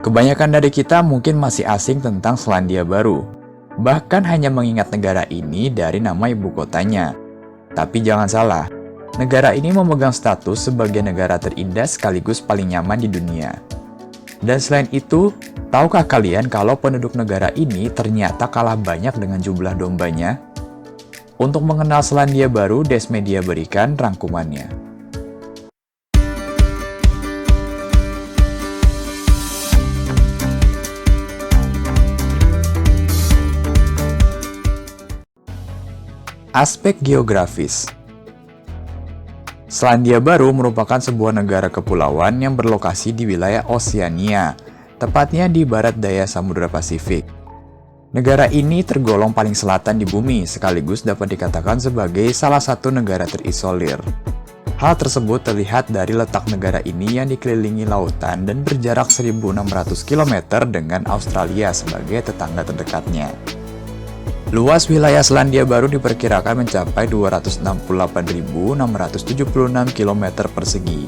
Kebanyakan dari kita mungkin masih asing tentang Selandia Baru, bahkan hanya mengingat negara ini dari nama ibu kotanya. Tapi jangan salah, negara ini memegang status sebagai negara terindah sekaligus paling nyaman di dunia. Dan selain itu, tahukah kalian kalau penduduk negara ini ternyata kalah banyak dengan jumlah dombanya? Untuk mengenal Selandia Baru, Desmedia berikan rangkumannya. Aspek geografis. Selandia Baru merupakan sebuah negara kepulauan yang berlokasi di wilayah Oseania, tepatnya di barat daya Samudra Pasifik. Negara ini tergolong paling selatan di bumi, sekaligus dapat dikatakan sebagai salah satu negara terisolir. Hal tersebut terlihat dari letak negara ini yang dikelilingi lautan dan berjarak 1.600 km dengan Australia sebagai tetangga terdekatnya. Luas wilayah Selandia Baru diperkirakan mencapai 268.676 km persegi,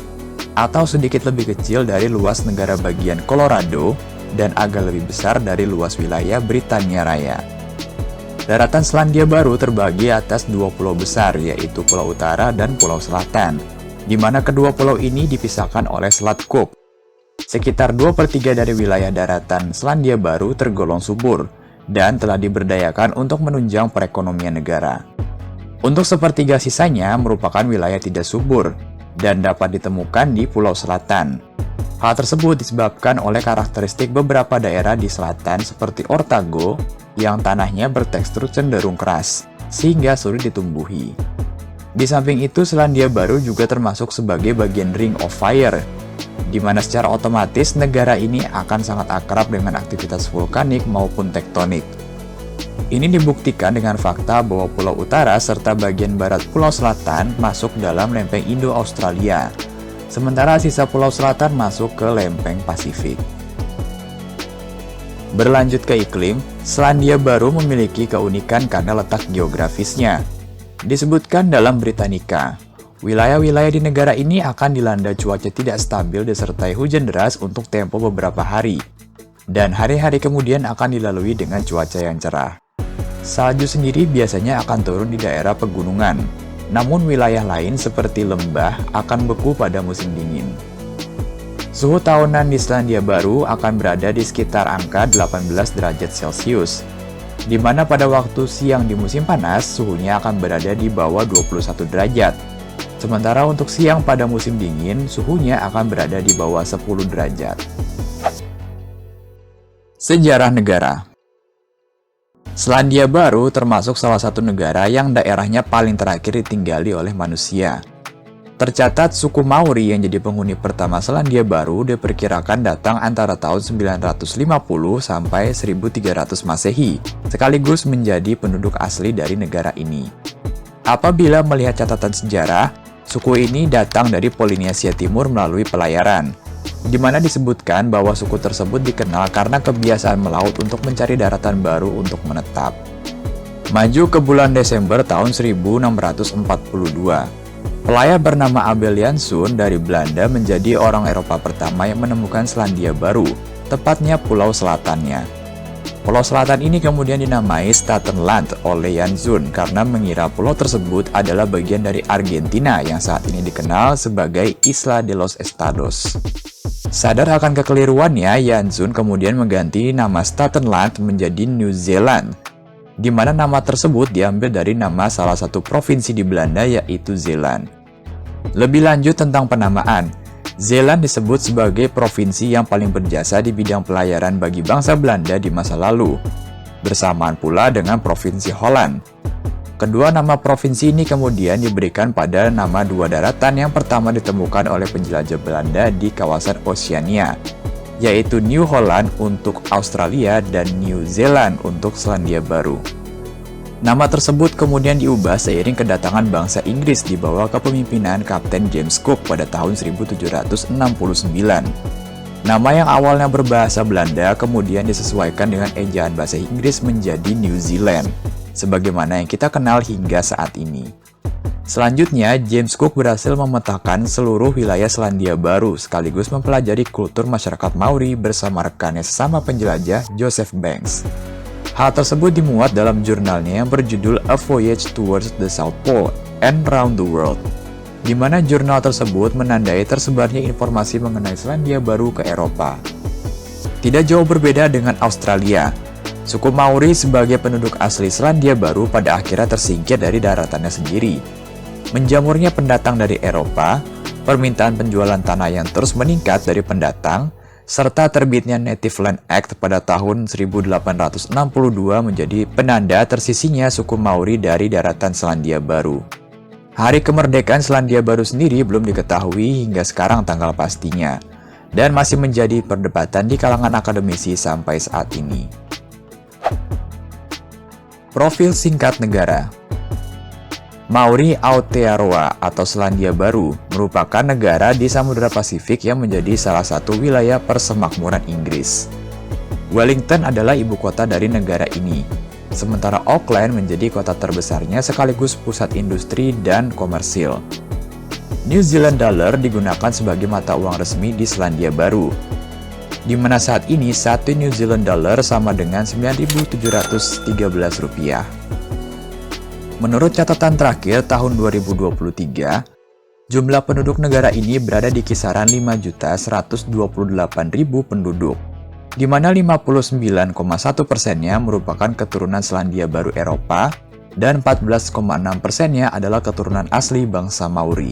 atau sedikit lebih kecil dari luas negara bagian Colorado dan agak lebih besar dari luas wilayah Britania Raya. Daratan Selandia Baru terbagi atas dua pulau besar, yaitu Pulau Utara dan Pulau Selatan, di mana kedua pulau ini dipisahkan oleh Selat Cook. Sekitar 2/3 dari wilayah daratan Selandia Baru tergolong subur, dan telah diberdayakan untuk menunjang perekonomian negara. Untuk sepertiga sisanya merupakan wilayah tidak subur dan dapat ditemukan di Pulau Selatan. Hal tersebut disebabkan oleh karakteristik beberapa daerah di selatan seperti Otago yang tanahnya bertekstur cenderung keras, sehingga sulit ditumbuhi. Di samping itu, Selandia Baru juga termasuk sebagai bagian Ring of Fire, di mana secara otomatis negara ini akan sangat akrab dengan aktivitas vulkanik maupun tektonik. Ini dibuktikan dengan fakta bahwa Pulau Utara serta bagian barat Pulau Selatan masuk dalam lempeng Indo-Australia, sementara sisa Pulau Selatan masuk ke lempeng Pasifik. Berlanjut ke iklim, Selandia Baru memiliki keunikan karena letak geografisnya. Disebutkan dalam Britannica, wilayah-wilayah di negara ini akan dilanda cuaca tidak stabil disertai hujan deras untuk tempo beberapa hari, dan hari-hari kemudian akan dilalui dengan cuaca yang cerah. Salju sendiri biasanya akan turun di daerah pegunungan, namun wilayah lain seperti lembah akan beku pada musim dingin. Suhu tahunan di Selandia Baru akan berada di sekitar angka 18 derajat Celcius, di mana pada waktu siang di musim panas suhunya akan berada di bawah 21 derajat. Sementara untuk siang pada musim dingin, suhunya akan berada di bawah 10 derajat. Sejarah negara. Selandia Baru termasuk salah satu negara yang daerahnya paling terakhir ditinggali oleh manusia. Tercatat suku Maori yang jadi penghuni pertama Selandia Baru diperkirakan datang antara tahun 950 sampai 1300 Masehi, sekaligus menjadi penduduk asli dari negara ini. Apabila melihat catatan sejarah, suku ini datang dari Polinesia Timur melalui pelayaran, di mana disebutkan bahwa suku tersebut dikenal karena kebiasaan melaut untuk mencari daratan baru untuk menetap. Maju ke bulan Desember tahun 1642, pelayar bernama Abel Jansson dari Belanda menjadi orang Eropa pertama yang menemukan Selandia Baru, tepatnya pulau selatannya. Pulau selatan ini kemudian dinamai Statenland oleh Jansson karena mengira pulau tersebut adalah bagian dari Argentina yang saat ini dikenal sebagai Isla de los Estados. Sadar akan kekeliruannya, Jansson kemudian mengganti nama Statenland menjadi New Zealand, di mana nama tersebut diambil dari nama salah satu provinsi di Belanda yaitu Zeeland. Lebih lanjut tentang penamaan, Zeeland disebut sebagai provinsi yang paling berjasa di bidang pelayaran bagi bangsa Belanda di masa lalu, bersamaan pula dengan Provinsi Holland. Kedua nama provinsi ini kemudian diberikan pada nama dua daratan yang pertama ditemukan oleh penjelajah Belanda di kawasan Oceania, yaitu New Holland untuk Australia dan New Zealand untuk Selandia Baru. Nama tersebut kemudian diubah seiring kedatangan bangsa Inggris di bawah kepemimpinan Kapten James Cook pada tahun 1769. Nama yang awalnya berbahasa Belanda kemudian disesuaikan dengan ejaan bahasa Inggris menjadi New Zealand, sebagaimana yang kita kenal hingga saat ini. Selanjutnya, James Cook berhasil memetakan seluruh wilayah Selandia Baru sekaligus mempelajari kultur masyarakat Maori bersama rekannya sesama penjelajah Joseph Banks. Hal tersebut dimuat dalam jurnalnya yang berjudul A Voyage Towards the South Pole and Round the World, di mana jurnal tersebut menandai tersebarnya informasi mengenai Selandia Baru ke Eropa. Tidak jauh berbeda dengan Australia, suku Maori sebagai penduduk asli Selandia Baru pada akhirnya tersingkir dari daratannya sendiri. Menjamurnya pendatang dari Eropa, permintaan penjualan tanah yang terus meningkat dari pendatang, serta terbitnya Native Land Act pada tahun 1862 menjadi penanda tersisinya suku Maori dari daratan Selandia Baru. Hari kemerdekaan Selandia Baru sendiri belum diketahui hingga sekarang tanggal pastinya, dan masih menjadi perdebatan di kalangan akademisi sampai saat ini. Profil singkat negara. Mauri Aotearoa atau Selandia Baru merupakan negara di Samudra Pasifik yang menjadi salah satu wilayah persemakmuran Inggris. Wellington adalah ibu kota dari negara ini, sementara Auckland menjadi kota terbesarnya sekaligus pusat industri dan komersil. New Zealand Dollar digunakan sebagai mata uang resmi di Selandia Baru, di mana saat ini satu New Zealand Dollar sama dengan 9.713 rupiah. Menurut catatan terakhir tahun 2023, jumlah penduduk negara ini berada di kisaran 5.128.000 penduduk, di mana 59,1%-nya merupakan keturunan Selandia Baru Eropa dan 14,6%-nya adalah keturunan asli bangsa Maori.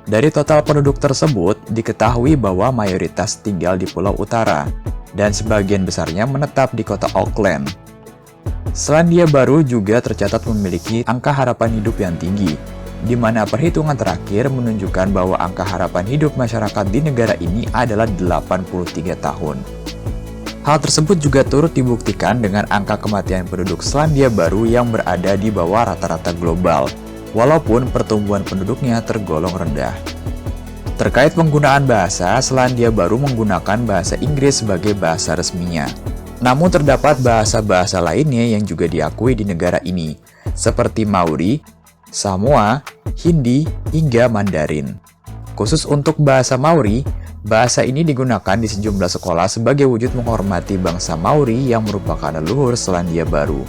Dari total penduduk tersebut, diketahui bahwa mayoritas tinggal di Pulau Utara, dan sebagian besarnya menetap di kota Auckland. Selandia Baru juga tercatat memiliki angka harapan hidup yang tinggi, di mana perhitungan terakhir menunjukkan bahwa angka harapan hidup masyarakat di negara ini adalah 83 tahun. Hal tersebut juga turut dibuktikan dengan angka kematian penduduk Selandia Baru yang berada di bawah rata-rata global, walaupun pertumbuhan penduduknya tergolong rendah. Terkait penggunaan bahasa, Selandia Baru menggunakan bahasa Inggris sebagai bahasa resminya. Namun terdapat bahasa-bahasa lainnya yang juga diakui di negara ini, seperti Maori, Samoa, Hindi, hingga Mandarin. Khusus untuk bahasa Maori, bahasa ini digunakan di sejumlah sekolah sebagai wujud menghormati bangsa Maori yang merupakan leluhur Selandia Baru.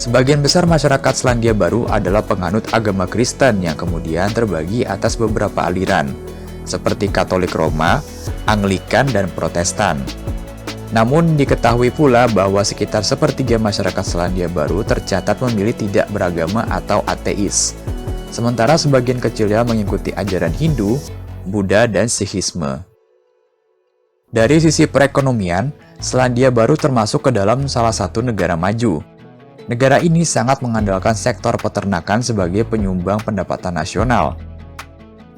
Sebagian besar masyarakat Selandia Baru adalah penganut agama Kristen yang kemudian terbagi atas beberapa aliran, seperti Katolik Roma, Anglikan, dan Protestan. Namun diketahui pula bahwa sekitar sepertiga masyarakat Selandia Baru tercatat memilih tidak beragama atau ateis, sementara sebagian kecilnya mengikuti ajaran Hindu, Buddha, dan Sikhisme. Dari sisi perekonomian, Selandia Baru termasuk ke dalam salah satu negara maju. Negara ini sangat mengandalkan sektor peternakan sebagai penyumbang pendapatan nasional.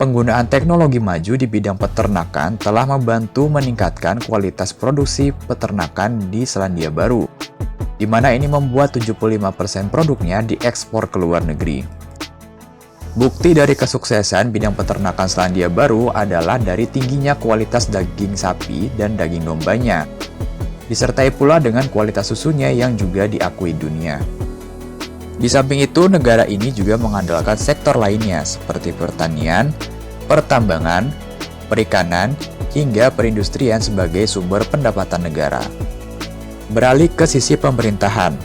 Penggunaan teknologi maju di bidang peternakan telah membantu meningkatkan kualitas produksi peternakan di Selandia Baru, di mana ini membuat 75% produknya diekspor ke luar negeri. Bukti dari kesuksesan bidang peternakan Selandia Baru adalah dari tingginya kualitas daging sapi dan daging dombanya, disertai pula dengan kualitas susunya yang juga diakui dunia. Di samping itu, negara ini juga mengandalkan sektor lainnya seperti pertanian, pertambangan, perikanan, hingga perindustrian sebagai sumber pendapatan negara. Beralih ke sisi pemerintahan,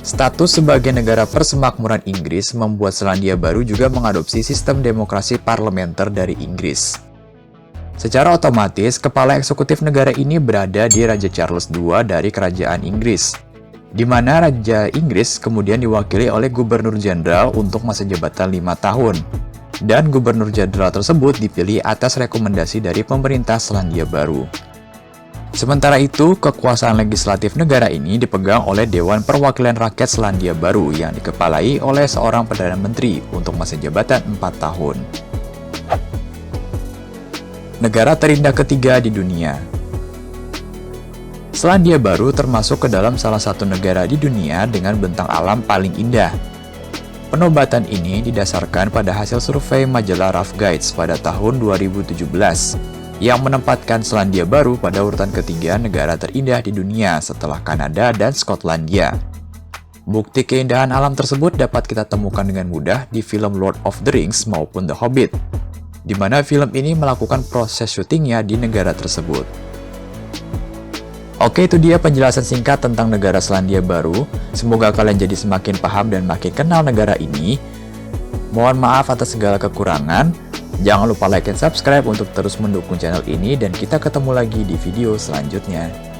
status sebagai negara persemakmuran Inggris membuat Selandia Baru juga mengadopsi sistem demokrasi parlementer dari Inggris. Secara otomatis, kepala eksekutif negara ini berada di Raja Charles II dari Kerajaan Inggris, di mana Raja Inggris kemudian diwakili oleh Gubernur Jenderal untuk masa jabatan 5 tahun, dan Gubernur Jenderal tersebut dipilih atas rekomendasi dari pemerintah Selandia Baru. Sementara itu, kekuasaan legislatif negara ini dipegang oleh Dewan Perwakilan Rakyat Selandia Baru yang dikepalai oleh seorang Perdana Menteri untuk masa jabatan 4 tahun. Negara terindah ketiga di dunia. Selandia Baru termasuk ke dalam salah satu negara di dunia dengan bentang alam paling indah. Penobatan ini didasarkan pada hasil survei majalah Rough Guides pada tahun 2017, yang menempatkan Selandia Baru pada urutan ketiga negara terindah di dunia setelah Kanada dan Skotlandia. Bukti keindahan alam tersebut dapat kita temukan dengan mudah di film Lord of the Rings maupun The Hobbit, di mana film ini melakukan proses syutingnya di negara tersebut. Oke, itu dia penjelasan singkat tentang negara Selandia Baru. Semoga kalian jadi semakin paham dan makin kenal negara ini. Mohon maaf atas segala kekurangan. Jangan lupa like dan subscribe untuk terus mendukung channel ini, dan kita ketemu lagi di video selanjutnya.